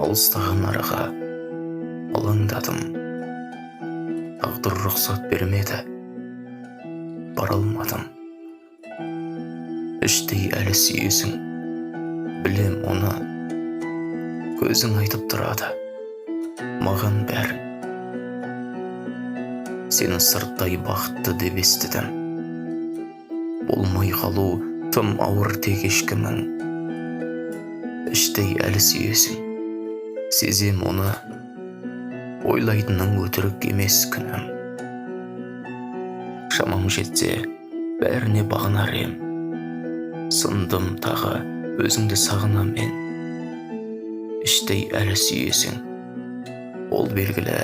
Алыстаған араға алаңдадым. Тағдыр рұқсат бермеді, бара алмадым. Іштей әлі сүйесің, білем оны. Көзің айтып тұрады маған бәрін. Сені сырттай бақытты деп естідім. Болмай қалу тым ауыр тек ешкімің. Іштей әлі сүйесің, сезем оны. Ойлайтының өтірік емес күнім. Шамам жетсе бәріне бағынар ем. Сындым тағы өзіңді сағынам мен. Іштей әлі сүйесің, ол белгілі.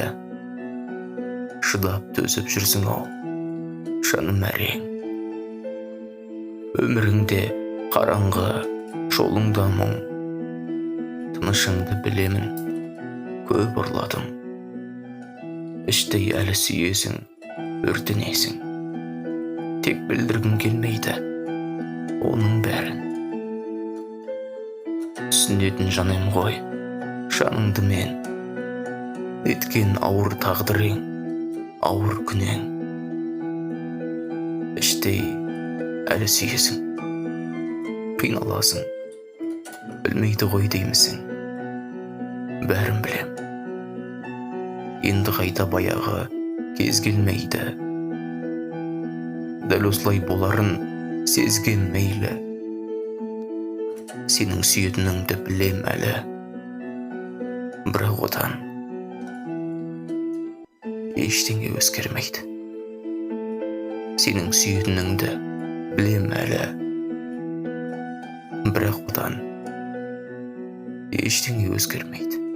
Шыдап төзіп жүрсің ау, жаным әрең. Өміріңде қараңғы, жолыңда мұң. Тынышыңды білемін, көп ұрладым. Іштей әлі сүйесің, өртенесің. Тек білдіргім келмейді оның бәрін. Түсінетін жаным ғой, жаныңды мен. Еткен ауыр тағдырың, ауыр күнең. Іштей әлі сүйесің, қиналасың, білмейді ғой деймісің. Бәрін білем. Енді қайта баяғы кез келмейді. Дәл осылай боларын сезгем мейлі. Сенің сүйетініңді білем әлі. Бірақ одан ештеңе өзгермейді. Сенің сүйетініңді білем әлі. Бірақ одан ештеңе өзгермейді.